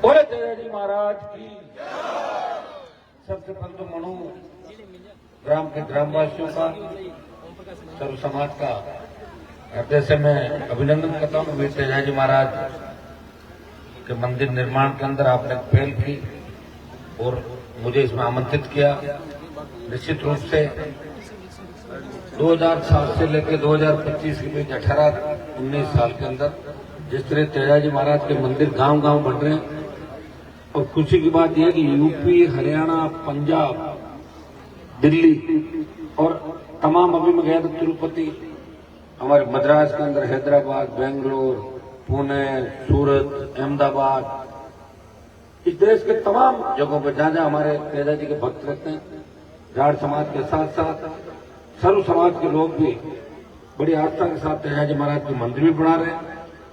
बोले तेजाजी महाराज की। सबसे पहले तो मनु ग्राम के ग्रामवासियों का, सर्व समाज का हृदय से मैं अभिनंदन करता हूँ। वीर तेजाजी महाराज के मंदिर निर्माण के अंदर आपने पहल की और मुझे इसमें आमंत्रित किया। निश्चित रूप से 2007 से लेकर 2025 के बीच 18-19 साल के अंदर जिस तरह तेजाजी महाराज के मंदिर गांव-गांव बन रहे हैं, और खुशी की बात यह है कि यूपी, हरियाणा, पंजाब, दिल्ली और तमाम, अभी मैं गया था तिरुपति, हमारे मद्रास के अंदर, हैदराबाद, बेंगलोर, पुणे, सूरत, अहमदाबाद, इस देश के तमाम जगहों पर जहां जहां हमारे तेजाजी के भक्त रहते हैं, जाट समाज के साथ साथ सर्व समाज के लोग भी बड़ी आस्था के साथ तेजाजी महाराज के मंदिर भी बना रहे हैं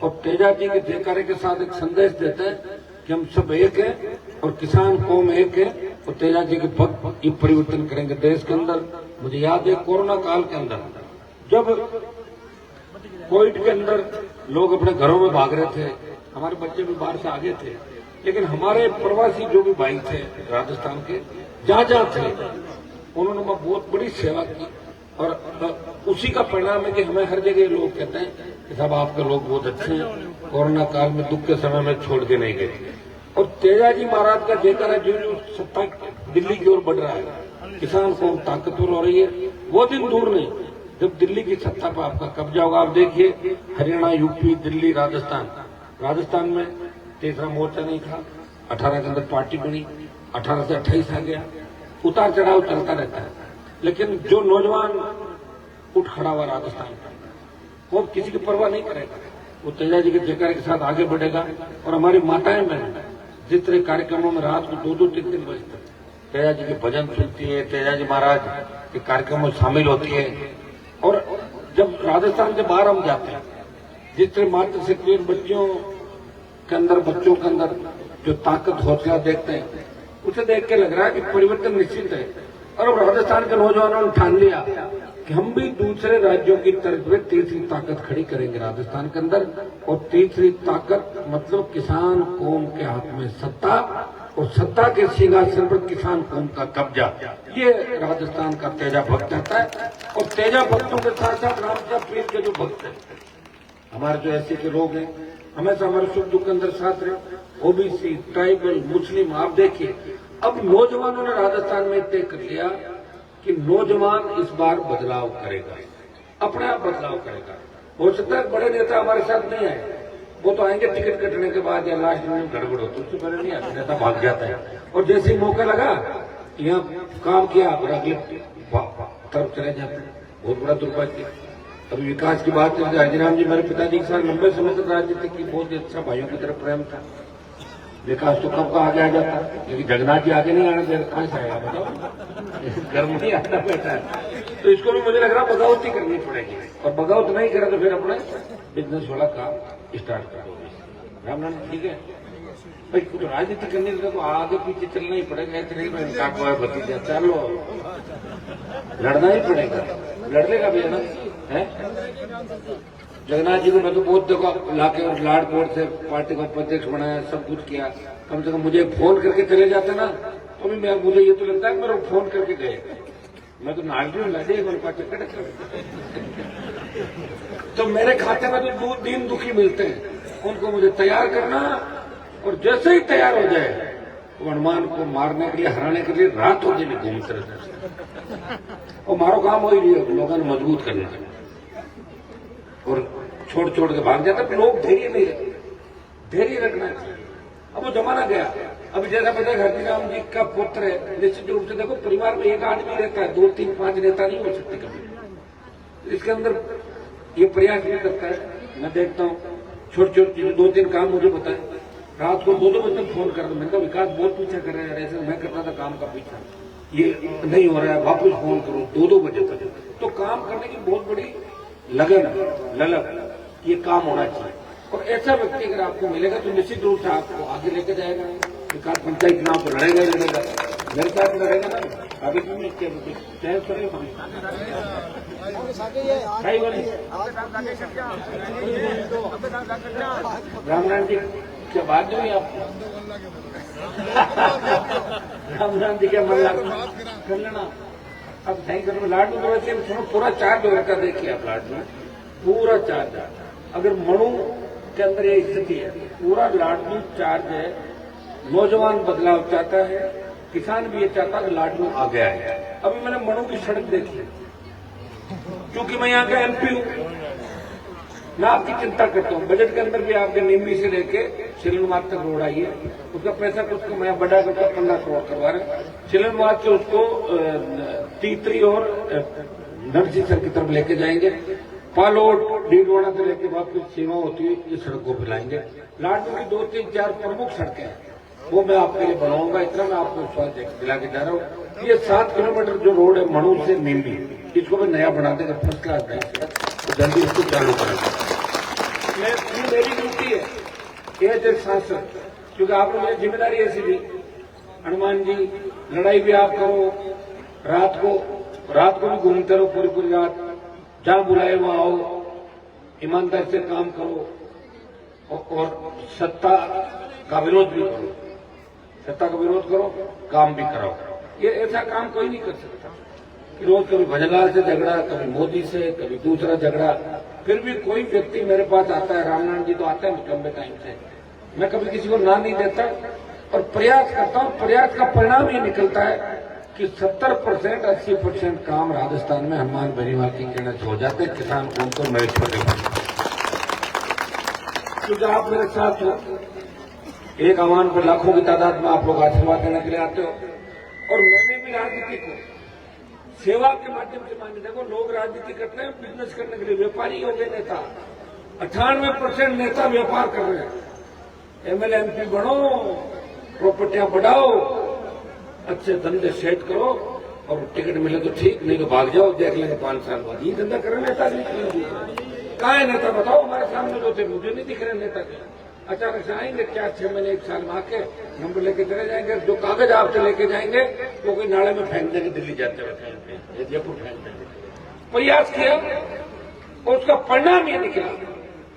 और तेजाजी के जयकारे के साथ एक संदेश देते हैं कि हम सब एक हैं और किसान कौम एक है और तेजाजी के भक्त ये परिवर्तन करेंगे देश के अंदर। मुझे याद है कोरोना काल के अंदर जब कोविड के अंदर लोग अपने घरों में भाग रहे थे, हमारे बच्चे भी बाहर से आगे थे, लेकिन हमारे प्रवासी जो भी भाई थे राजस्थान के, जहां जहां थे, उन्होंने बहुत बड़ी सेवा की और उसी का परिणाम है कि हमें हर जगह लोग कहते हैं कि साहब आपके लोग बहुत अच्छे हैं, कोरोना काल में दुख के समय में छोड़ के नहीं गए। और तेजाजी महाराज का जयकारा जो सत्ता दिल्ली की ओर बढ़ रहा है, किसान कौम ताकतवर हो रही है, वो दिन दूर नहीं जब दिल्ली की सत्ता पर आपका कब्जा होगा। आप देखिए हरियाणा, यूपी, दिल्ली, राजस्थान में तीसरा मोर्चा नहीं था, 18 के अंदर पार्टी बनी, 18 से 28 आ गया, उतार चढ़ाव चलता रहता है, लेकिन जो नौजवान उठ खड़ा हुआ राजस्थान का, वो किसी की परवाह नहीं करेगा, वो तेजाजी के जयकारे के साथ आगे बढ़ेगा। और हमारी माताएं बहन जिस तरह कार्यक्रमों में रात को 2-2, 3-3 बजे तक तेजाजी के भजन सुनती है, तेजाजी महाराज के कार्यक्रमों में शामिल होती है। और जब राजस्थान से बाहर हम जाते हैं, जिस तरह मातृ शक्ति बच्चों के अंदर जो ताकत हौसला देखते हैं, उसे देख के लग रहा है कि परिवर्तन निश्चित है। और अब राजस्थान के नौजवानों ने ठान लिया कि हम भी दूसरे राज्यों की तर्ज पे तीसरी ताकत खड़ी करेंगे राजस्थान के अंदर। और तीसरी ताकत मतलब किसान कौम के हाथ में सत्ता और सत्ता के सिंहासन पर किसान कौम का कब्जा, ये राजस्थान का तेजा भक्त चाहता है। और तेजा भक्तों के साथ साथ रामप्रसाद पीर के जो भक्त हैं, हमारे जो ऐसे के लोग हैं, हमेशा हमारे सुख दुख के अंदर साथ रहे, ओबीसी, ट्राइबल, मुस्लिम, आप देखिए अब नौजवानों ने राजस्थान में तय कर लिया कि नौजवान इस बार बदलाव करेगा, अपने आप बदलाव करेगा। हो सकता है बड़े नेता हमारे साथ नहीं आए, वो तो आएंगे टिकट कटने के बाद या लास्ट में गड़बड़ होती, उससे पहले नहीं आते, नेता भाग जाता है। और जैसे ही मौका लगा यहाँ काम किया और अगले तरफ चले जाते हैं, बहुत बड़ा दुर्भाग्य। अभी विकास की बात है, हरिराम जी मेरे पिताजी के साथ लंबे समय तक राजनीति की, बहुत अच्छा भाइयों की तरफ प्रेम था। विकास तो कब का आगे आ जाता, लेकिन जगन्नाथ जी आगे नहीं आना दे, कहां से आएगा बताओ, घर में ही आता बैठा है। तो इसको भी मुझे लग रहा बगावती करनी पड़ेगी, और बगावत नहीं करे तो फिर अपने बिजनेस वाला काम स्टार्ट कर दो। रामनाथ ठीक है भाई, कुछ राजनीति करने लगे तो आगे पीछे चलना ही पड़ेगा, ऐसे नहीं काटवा भतीजा चलो लड़ना ही पड़ेगा, लड़ने का भी है ना है। जगन्नाथ जी को मैं तो बहुत देखो लाके और लाडकोट से पार्टी का उपाध्यक्ष बनाया, सब कुछ किया, कम से कम मुझे फोन करके चले जाते ना, तो भी मैं, मुझे ये तो लगता है मेरे को फोन करके गए, मैं तो नागरिक लड़े मेरे पास चक्कर। तो मेरे खाते में तो 2 दिन दुखी मिलते हैं, उनको मुझे तैयार करना, और जैसे ही तैयार हो जाए तो हनुमान को मारने के लिए, हराने के लिए रात हो जाए घूमते रहते, और मारो काम हो ही रही है, लोगों ने मजबूत करना और छोड़ के भाग जाता। लोग धैर्य नहीं रखते, धैर्य रखना चाहिए। अब वो जमाना गया। अब जैसा पता है हरिराम जी का पुत्र है, निश्चित रूप से देखो परिवार में एक आदमी रहता है, 2, 3, 5 नेता नहीं हो सकते कभी। इसके अंदर ये प्रयास भी करता है, मैं देखता हूँ छोटी चीजें, 2-3 काम मुझे बताए, रात को 2-2 बजे तक फोन कर दो, मैंने कहा विकास बहुत पीछा कर रहे हैं, ऐसे मैं करता था काम का पीछा, ये नहीं हो रहा है, वापस फोन करो 2-2 बजे तक। तो काम करने की बहुत बड़ी लगन, ललक, ये काम होना चाहिए। और ऐसा व्यक्ति अगर आपको मिलेगा तो निश्चित रूप से आपको आगे लेके जाएगा। विकास पंचायत चुनाव पर लड़ेगा ही लड़ेगा, मेरे साथ लड़ेगा ना, अभी तुमने तय करेगा रामनाथ जी क्या बात नहीं आपको? रामनाथ जी क्या मन कर लेना। अब सही करो लाडू तो वैसे सुनो पूरा चार्ज हो रखा, देखिए आप लाडू पूरा चार्ज है। अगर मणु के अंदर ये स्थिति है, पूरा लाडू चार्ज है। नौजवान बदलाव चाहता है, किसान भी ये चाहता है कि लाडू आ गया है। अभी मैंने मणु की सड़क देखी, क्योंकि मैं यहाँ का एमपी हूँ, मैं आपकी चिंता करता हूँ। बजट के अंदर भी आपके नीमबी से लेके सिलनमार्ग तक रोड आई है, उसका पैसा कुछ को मैं बड़ा करके 15 करोड़ करवा रहे हैं। सिलनमार्ग से उसको तीतरी और नरसिंहसर की तरफ लेके जाएंगे। पालोट डीडवाना से लेके वापस सेवा होती है, इस सड़क को फैलाएंगे। लाडू की 2, 3, 4 प्रमुख सड़कें हैं, वो मैं आपके लिए बनाऊंगा। इतना मैं आपको विश्वास दिला के जा रहा हूँ। ये 7 किलोमीटर जो रोड है मणु से नीमबी, इसको मैं नया बना देगा, फर्स्ट क्लास बनाएंगे, तो जल्दी इसको चालू करेंगे। मेरी ड्यूटी है एज ए सांसद, क्योंकि आप लोगों की जिम्मेदारी ऐसी थी। हनुमान जी लड़ाई भी आप करो, रात को भी घूमते रहो पूरी पूरी रात, जहां बुलाए वहां आओ, ईमानदारी से काम करो और सत्ता का विरोध भी करो। सत्ता का विरोध करो, काम भी कराओ। ये ऐसा काम कोई नहीं कर सकता कि रोज कभी भजनलाल से झगड़ा, कभी मोदी से, कभी दूसरा झगड़ा। फिर भी कोई व्यक्ति मेरे पास आता है, रामनाथ जी तो आते हैं लंबे टाइम से, मैं कभी किसी को ना नहीं देता और प्रयास करता हूं। प्रयास का परिणाम ये निकलता है कि 70%, 80% काम राजस्थान में हनुमान बेनीवाल की कहने से हो जाते हैं। किसान उनको मैं छोटे, क्योंकि आप मेरे साथ हो, एक आह्वान पर लाखों की तादाद में आप लोग आशीर्वाद देने के लिए आते हो। और मैंने भी राजनीति को सेवा के माध्यम से माने। देखो लोग राजनीति करते हैं बिजनेस करने के लिए, व्यापारी हो गए नेता। 98% नेता व्यापार कर रहे हैं। एमएलए एमपी बढ़ो, प्रॉपर्टियां बढ़ाओ, अच्छे धंधे सेट करो और टिकट मिले तो ठीक, नहीं तो भाग जाओ, देख लेंगे 5 साल बाद। ये धंधा कर रहे नेता कहाँ है? नेता बताओ, हमारे सामने जो थे मुझे नहीं दिख रहे नेता के। अचानक से आएंगे, क्या 6 महीने 1 साल में आके नंबर लेके चले जाएंगे। जो कागज आपसे लेके जाएंगे वो कोई नाले में फेंक देंगे, दिल्ली जाते हुए जयपुर फेंक देंगे। प्रयास किया और उसका परिणाम ये निकला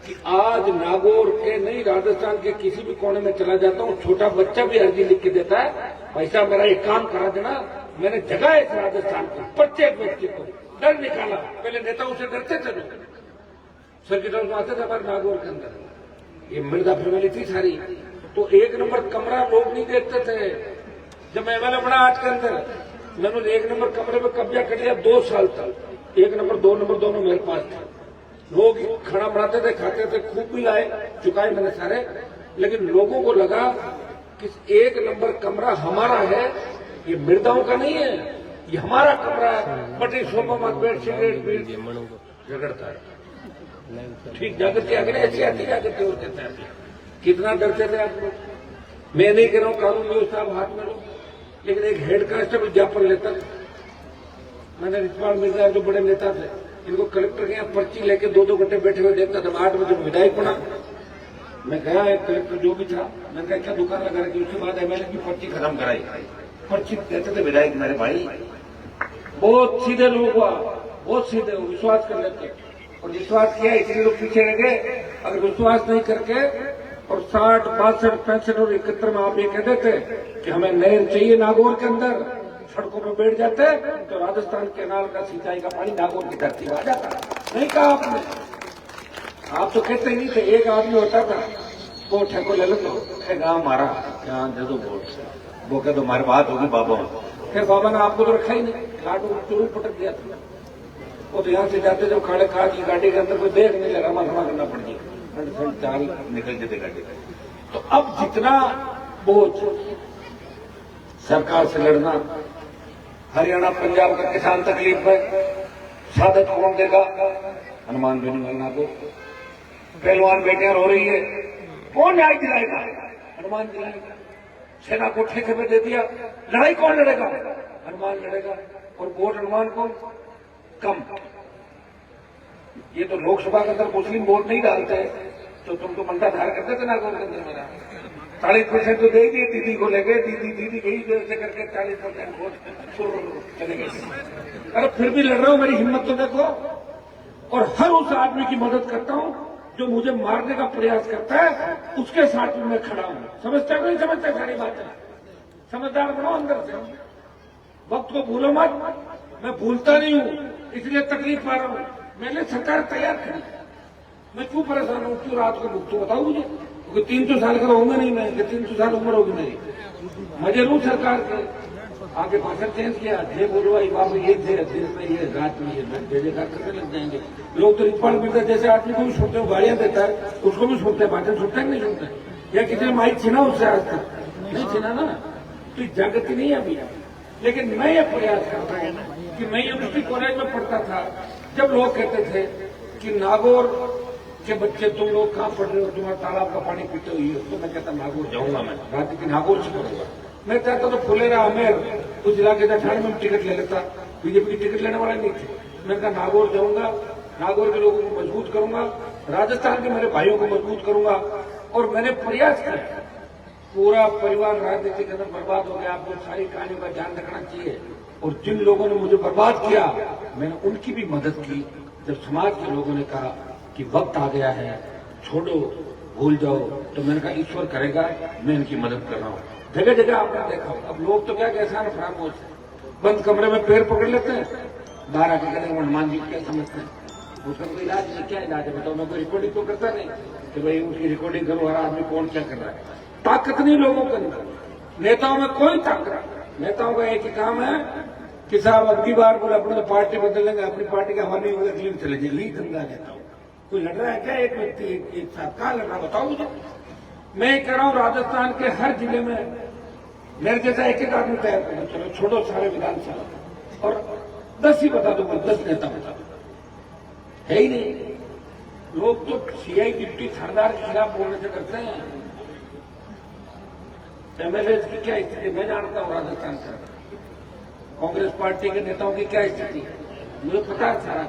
कि आज नागौर के नहीं, राजस्थान के किसी भी कोने में चला जाता हूँ, छोटा बच्चा भी अर्जी लिख के देता है, भाई साहब मेरा एक काम करा देना। मैंने जगह इस राजस्थान को, प्रत्येक व्यक्ति को डर निकाला। पहले नेताओं से डरते थे लोग, सर्किट हाउस में आते थे हमारे नागौर के अंदर, ये मृदा फैमिली थी सारी, तो 1 नंबर कमरा लोग नहीं देखते थे। जब मैं एमएलए बना 8 के अंदर, मैंने 1 नंबर कमरे में कब्जा कर लिया 2 साल तक। 1 नंबर 2 नंबर दोनों मेरे पास था। लोग खाना बनाते थे, खाते थे, खूब भी लाए, चुकाए मैंने सारे। लेकिन लोगों को लगा कि 1 नंबर कमरा हमारा है, ये मृदाओं का नहीं है, ये हमारा कमरा है। बटे सोफा मत बैठ, सिगरेट झगड़ता है। ठीक जागृति आ गई, ऐसी आती जागृति और कहते हैं। कितना डरते थे आप लोग? मैं नहीं कह रहा हूँ कानून व्यवस्था हाथ में लो, लेकिन एक हेड कांस्टेबल ज्ञापन लेता था। मैंने रिचपाल मिर्जा जो बड़े नेता थे, इनको कलेक्टर के यहाँ पर्ची लेके 2-2 घंटे बैठे हुए देखता था। 8 बजे विधायक बना, मैं गया, एक कलेक्टर जो भी था, मैंने कहा क्या दुकान लगा रखी। उसके बाद एमएलए की पर्ची खत्म कराई, पर्ची देते थे विधायक मेरे भाई। बहुत सीधे लोग हुआ, बहुत सीधे, विश्वास कर लेते और विश्वास किया, इसलिए लोग पीछे रह गए। अगर विश्वास नहीं करके और 60, 62, 65 और 71 में आप ये कह देते कि हमें नहर चाहिए नागौर के अंदर, सड़कों पर बैठ जाते तो राजस्थान केनाल का सिंचाई का पानी नागौर की धरती में आ जाता। नहीं कहा आपने, आप तो कहते ही नहीं थे। एक आदमी होता था, वो ठेको ले लो तो गाँव मारा, यहाँ दे दो वोट, वो कह दो हमारी बात होगी बाबा। फिर बाबा ने आपको तो रखा ही नहीं, लाडू जरूर पटक दिया था। वो तो यहाँ से जाते जब खाड़े खा की गाड़ी के अंदर कोई देख नहीं लगा, मना करना पड़ गया, चाल निकल जाते गाड़ी। तो अब जितना बोझ सरकार से लड़ना, हरियाणा पंजाब का किसान तकलीफ है, साधक कौन देगा? हनुमान बेनीवाल को। पहलवान बेटियां रो रही है, कौन न्याय दिलाएगा? हनुमान दिलाएगा। सेना को ठेके पे दे दिया, लड़ाई कौन लड़ेगा? हनुमान लड़ेगा। और वोट हनुमान को कम। ये तो लोकसभा के अंदर मुस्लिम वोट नहीं डालते, तो तुम तो मंडा धार करते थे नागौर के अंदर। मेरा 40% तो दे दी, दीदी को ले गए, दीदी गई देर से करके 40% वोट चले गए। अरे फिर भी लड़ रहा हूं, मेरी हिम्मत तो देखो। और हर उस आदमी की मदद करता हूं जो मुझे मारने का प्रयास करता है उसके साथ में मैं खड़ा हूं। समझता नहीं समझता, सारी बात है। समझदार बनो अंदर से, वक्त को भूलो मत। मैं भूलता नहीं हूं, इसलिए तकलीफ पा रहा हूं। मैंने सरकार तैयार करी, मैं क्यों परेशान हूं, क्यों रात को भुगतू बताओ मुझे, क्योंकि 300 साल का होगा नहीं मैं, 300 साल उम्र होगी मेरी। मजे लू सरकार के आगे भाषण चेंज किया, ये बोलो भाई बाबू ये थे दिन में, ये रात में, ये जय जयकार करने लग जाएंगे लोग। तो रिकॉर्ड मिलता है, जैसे आदमी को भी सुनते हो, गाड़ियां देता है उसको भी सुनते हैं, भाषण सुनते हैं नहीं सुनते, या किसी ने माइक छीना उससे आज तक नहीं छीना ना, तो जागृति नहीं है अभी। लेकिन मैं ये प्रयास करता हूं कि मैं यूनिवर्सिटी कॉलेज में पढ़ता था, जब लोग कहते थे कि नागौर के बच्चे तुम लोग कहाँ पढ़ रहे हो, तुम्हारा तालाब का पानी पीते हुई हो, तो मैं कहता नागौर जाऊंगा, मैं रात की नागौर से करूंगा। मैं चाहता तो फुलेरा आमेर उस इलाके का ठाणे में टिकट ले लेता, बीजेपी की टिकट लेने वाला नहीं थे। मैं कहा नागौर जाऊंगा, नागौर के लोगों को मजबूत करूंगा, राजस्थान के मेरे भाइयों को मजबूत करूंगा। और मैंने प्रयास किया, पूरा परिवार राजनीति के अंदर बर्बाद हो गया। आपको सारी कहानियों का ध्यान रखना चाहिए। और जिन लोगों ने मुझे बर्बाद किया, मैंने उनकी भी मदद की। जब समाज के लोगों ने कहा कि वक्त आ गया है, छोड़ो, भूल जाओ, तो मैंने कहा ईश्वर करेगा, मैं इनकी मदद कर रहा हूं। जगह जगह आपने देखा, अब लोग तो क्या कैसा है, खामोश बंद कमरे में पैर पकड़ लेते हैं, बाहर आके कहते हैं हनुमान जी क्या समझते हैं, उसका कोई इलाज नहीं। क्या इलाज है बताओ, मैं कोई रिकॉर्डिंग तो करता नहीं कि भाई उसकी रिकॉर्डिंग करो, हर आदमी कौन क्या कर रहा है। ताकत नहीं लोगों के अंदर, नेताओं में कोई ताकत नहीं। नेताओं का एक ही काम है कि साहब अब की बार बोले अपने तो पार्टी बदल लेंगे, अपनी पार्टी का हवा नहीं होगा, अगली में चले जाएगी। धंधा नेताओं कोई लड़ रहा है क्या, एक व्यक्ति एक साथ कहाँ लड़ रहा बताओ मुझे। मैं कह रहा हूं राजस्थान के हर जिले में मेरे जैसा एक एक आदमी तैयार करो, चलो छोड़ो सारे विधानसभा, और 10 ही बता दो, 10 नेता बता दो, है ही नहीं। लोग तो सीआई डिप्टी थानेदार के खिलाफ बोलने से करते हैं। एमएलए की क्या स्थिति मैं जानता हूं राजस्थान का, कांग्रेस पार्टी के नेताओं की क्या स्थिति है मुझे पता है सारा।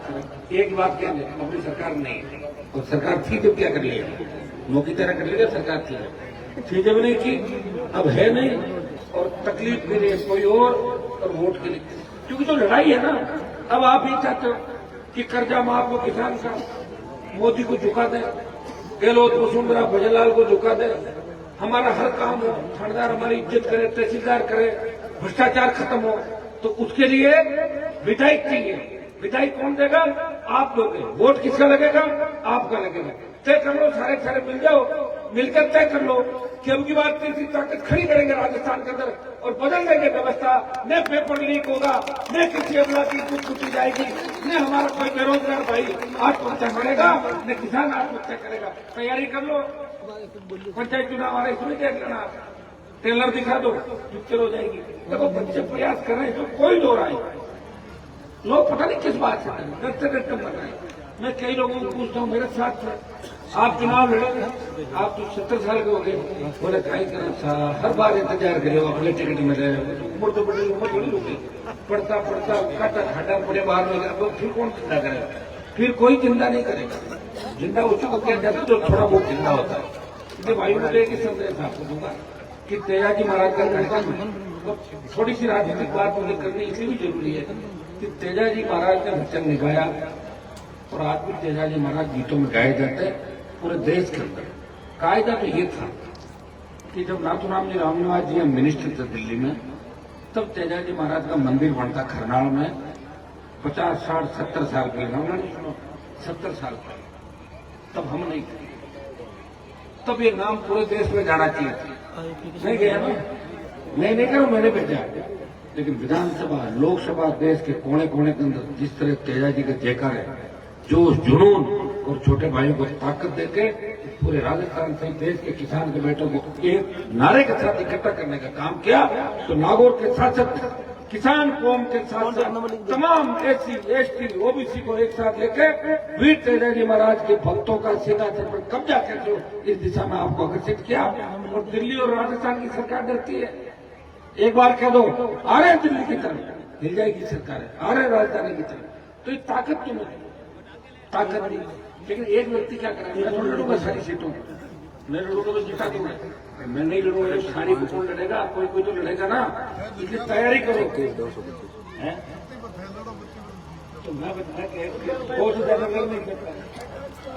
एक बात कहेंगे, अपनी सरकार नहीं, और सरकार थी जब क्या कर लिया, मोदी तरह कर लिया, सरकार थी जब नहीं की, अब है नहीं। और तकलीफ के लिए कोई और वोट के लिए, क्योंकि तो लड़ाई है ना। अब आप ही चाहते हो कि कर्जा माफ हो किसान का, मोदी को झुका दें, गहलोत वसुंधरा भजनलाल को झुका दें, हमारा हर काम हो, थानेदार हमारी इज्जत करे, तहसीलदार करे, भ्रष्टाचार खत्म हो, तो उसके लिए विधायक चाहिए। विधायक कौन देगा, आप दोगे। वोट किसका लगेगा, आपका लगेगा। तय कर लो, सारे सारे मिल जाओ, मिलकर तय कर लो कि अब की बार तीसरी ताकत खड़ी करेंगे राजस्थान के अंदर और बदल देंगे व्यवस्था। न पेपर लीक होगा, न किसी अमला की कुछ छुट्टी जाएगी, न हमारा कोई बेरोजगार भाई आत्महत्या करेगा, न किसान आत्महत्या करेगा। तैयारी कर लो, पंचायत चुनाव आ रहे, इसमें देख लेना, टेलर दिखा दो, पिक्चर हो जाएगी। देखो बच्चे प्रयास कर रहे हैं, तो कोई दो राय, लोग पता नहीं किस बात से डरते डरते मर रहे हैं। मैं कई लोगों को पूछता हूँ, मेरे साथ आप चुनाव लड़ेंगे, आप तो 70 साल के हो गए, बोले कहीं करना, हर बार इंतजार करे हो, अगले टिकट में रहे उम्र तो बड़ी उम्र थोड़ी हो गई, पढ़ता पढ़ता काटा खाटा पूरे बाहर में गया, फिर कौन चिंता करेगा, फिर कोई चिंता नहीं करेगा। जिंदा उसी को किया जाता है जो थोड़ा बहुत जिंदा होता है। इसलिए भाइयों को एक ही संदेश आपको दूंगा कि तेजाजी महाराज का कार्यक्रम है, थोड़ी सी राजनीतिक बात मुझे करनी इसलिए भी जरूरी है कि तेजाजी महाराज ने वचन निभाया, और आज भी तेजाजी महाराज गीतों में गाए जाते हैं पूरे देश के अंदर। कायदा तो ये था कि जब नाथूराम जी रामनिवास जी मिनिस्टर थे दिल्ली में, तब तेजाजी महाराज का मंदिर बनता खरनाल में, 50, 60, 70 साल पहले, नहीं सुनो 70 साल पहले, तब हम नहीं थे, तब ये नाम पूरे देश में जाना चाहिए था, नहीं गया ना, नहीं करो, मैंने भेजा। लेकिन विधानसभा, लोकसभा, देश के कोने कोने के अंदर जिस तरह तेजाजी के जयकार है, जोश जुनून और छोटे भाइयों को ताकत देके पूरे राजस्थान से देश के किसान के बेटों को एक नारे के साथ इकट्ठा करने का काम किया, तो नागौर के साथ किसान कौम के साथ तमाम SC, ST, OBC को एक साथ लेके वीर तेजाजी महाराज के भक्तों का सिंहासन पर कब्जा करके इस दिशा में आपको आकर्षित किया। और दिल्ली और राजस्थान की सरकार डरती है, एक बार कह दो आ रहे दिल्ली की तरफ, हिल जाएगी सरकार, आ रहे राजधानी की तरफ, तो ये ताकत क्यों नहीं, ताकत नहीं। लेकिन एक व्यक्ति क्या करेगा, मैं तो लड़ूंगा सारी सीटों, मैं लड़ूंगा तो जिता दूंगा, मैं नहीं लड़ूंगा सारी को कौन लड़ेगा, कोई तो लड़ेगा ना, इसलिए तैयारी करो। तो मैं बहुत ज्यादा नहीं करता,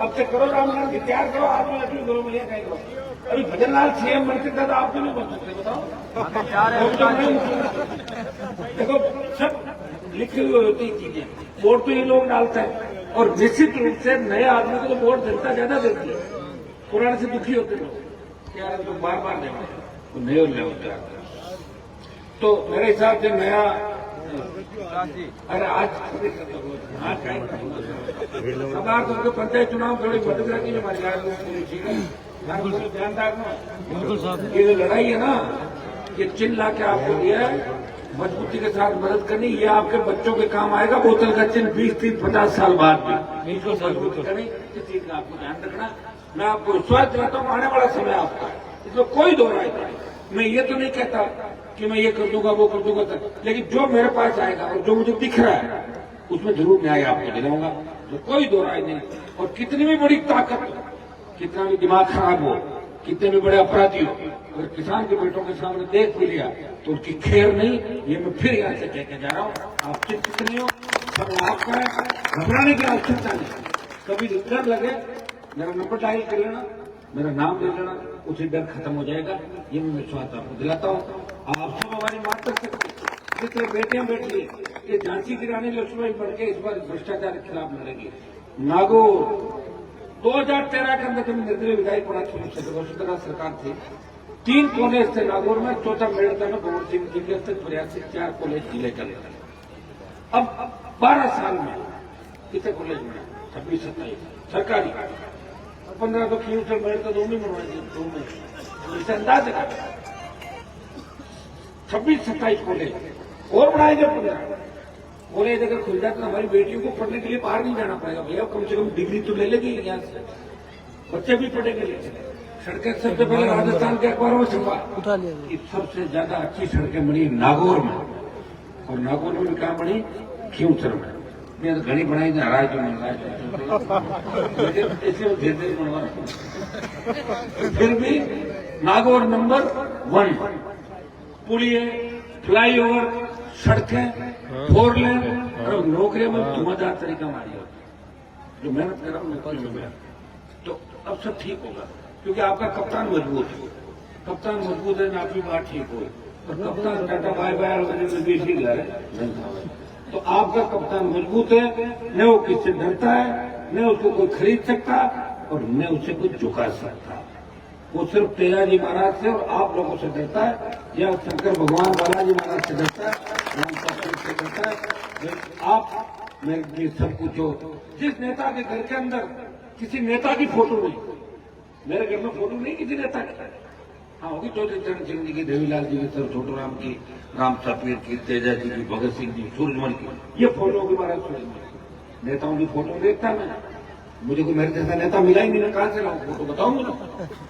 अब से करो रामनाथ की तैयार करो, आप में लक्ष्मी करो, मैं कहीं करो। अभी भजनलाल सीएम बन सकता था, आप क्यों नहीं बन सकते बताओ? देखो सब लिखी हुई होती चीजें, वोट तो ये लोग डालते हैं और निश्चित रूप से नए आदमी को तो वोट जनता ज्यादा देती है, पुराने से दुखी होते लोग क्या तो बार बार देना तो नहीं होता। तो मेरे हिसाब से नया अरे आज सरकार तो पंचायत चुनाव थोड़ी बदल रखी है हमारी ध्यान रखना। ये जो लड़ाई है ना, ये चिन्ह ला के आपको दिया है, मजबूती के साथ मदद करनी, ये आपके बच्चों के काम आएगा। बोतल का चिन्ह 20-30-50 साल बाद भी इसको मजबूत करनी, इस चीज का आपको ध्यान रखना। मैं आपको विश्वास दिलाता हूँ आने वाला समय आपका है, इसमें कोई दो राय नहीं। मैं ये तो नहीं कहता कि मैं ये कर दूंगा वो कर दूंगा, लेकिन जो मेरे पास आएगा और जो मुझे दिख रहा है उसमें जरूर न्याय आपको दिलाऊंगा, तो कोई दो राय नहीं। और कितनी भी बड़ी ताकत हो, कितना भी दिमाग खराब हो, कितने भी बड़े अपराधी हो, अगर किसान के बेटों के सामने देख भी लिया तो उनकी खेर नहीं। ये मैं फिर यहाँ से कह के जा रहा हूँ, आप चिंतित नहीं हो, सब आपका है, घबराने की आवश्यकता नहीं। कभी डर लगे मेरा नंबर डायल कर लेना, मेरा नाम ले लेना, उसे डर खत्म हो जाएगा। ये मैं विश्वास आपको दिलाता हूँ। आप सब हमारी मात्र शक्ति, जितने बेटियां बैठी है, ये झांसी की रानी लक्ष्मीबाई बढ़ के इस बार भ्रष्टाचार के खिलाफ लड़ेगी। नागौर 2013 के अंदर जब निर्दलीय विधायक पड़ा वसुंधरा सरकार थी, 3 कॉलेज थे नागौर में, चौथा मेड़ता में भगवत सिंह जी के 83 4 कॉलेज जिले के अंदर। अब 12 साल में कितने कॉलेज बने? 26-27 सरकारी, 15 तो क्यों से मेड़ता दो में बनवाई, 2 में इसे अंदाज लगा 26-27 कॉलेज और बनाए गए। 15 कॉलेज अगर खुल जाता तो हमारी बेटियों को पढ़ने के लिए बाहर नहीं जाना पड़ेगा भैया, कम से कम डिग्री तो ले लेगी यहाँ से, बच्चे भी पढ़ेंगे। सड़कें सबसे पहले राजस्थान के अखबारों में छपा कि सबसे ज्यादा अच्छी सड़कें बनी नागौर में, और नागौर में कहाँ बनी? खींवसर में। मैं तो घड़ी बनाई थी, हराज लेकिन ऐसे धीरे धीरे बनवा, फिर भी नागौर नंबर 1। पुलिये, फ्लाईओवर, सड़कें, 4 लेन और नौकरियों में धुआंधार तरीका मारी होती, जो मेहनत कर रहा हूँ। तो अब सब ठीक होगा, क्योंकि आपका कप्तान मजबूत है। कप्तान मजबूत है ना, आपकी बात ठीक हो। और कप्तान टाटा बाय बाय है, तो आपका कप्तान मजबूत है, न वो किससे डरता है, न उसको कोई खरीद सकता और न उसे कोई झुका सकता। वो सिर्फ तेजाजी महाराज से और आप लोगों से डरता है, या शंकर भगवान बालाजी महाराज से डरता है, राम से डरता है। आप मेरे लिए सब कुछ हो। जिस नेता के घर के अंदर किसी नेता की फोटो नहीं, मेरे घर में फोटो नहीं किसी नेता की, हाँ होगी चौधरी चरण सिंह जी की, देवीलाल जी की, सर छोटू राम की, राम सापीर की, तेजा जी की, भगत सिंह जी, सूरजमल की, ये फोटो के बारे में नेताओं की फोटो देखता मैं, मुझे कोई मेरे जैसा नेता मिला ही नहीं, मैं कहां से लाऊं फोटो? बताऊं मुझे,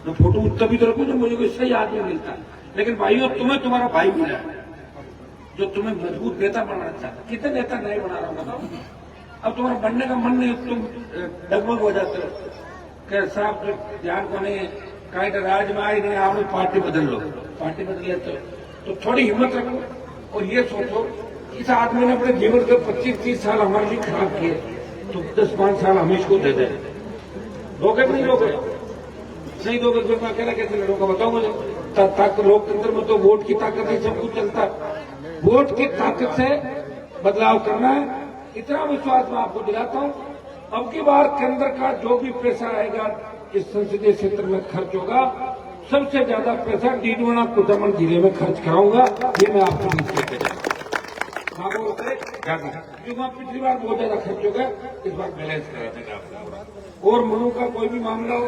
मैं फोटो तभी तो रखूं जब मुझे कोई सही आदमी मिलता है। लेकिन भाइयों, तुम्हें तुम्हारा भाई मिला है जो तुम्हें मजबूत नेता बनाना चाहता। कितने नेता नहीं बना रहा हूं बताओ? अब तुम्हारा बनने का मन नहीं, तुम डगमग हो जाते हो कि साहब ध्यान को नहीं, कहीं तो राज में आई नहीं, आपने पार्टी बदल लो, पार्टी बदल लेते हो तो थोड़ी हिम्मत रखो और ये सोचो इस आदमी ने अपने जीवन के 25-30 साल हमारे लिए खराब किए, तो 10-5 साल हम इसको दे दें। रोके नहीं रोके, नहीं दोगे तो मैं अकेला कैसे लड़ूंगा बताओ मुझे? लोकतंत्र में तो वोट की ताकत से सब कुछ चलता है, वोट की ताकत से बदलाव करना है। इतना विश्वास मैं आपको दिलाता हूं। अब की बार केंद्र का जो भी पैसा आएगा इस संसदीय क्षेत्र में खर्च होगा, सबसे ज्यादा पैसा डीडवाना कोटामन जिले में खर्च कराऊंगा, ये मैं आपको निश्चित कह क्योंकि पिछली बार बहुत ज्यादा खर्च हो गया, इस बार बैलेंस करा देगा आपको। और मनु का कोई भी मामला हो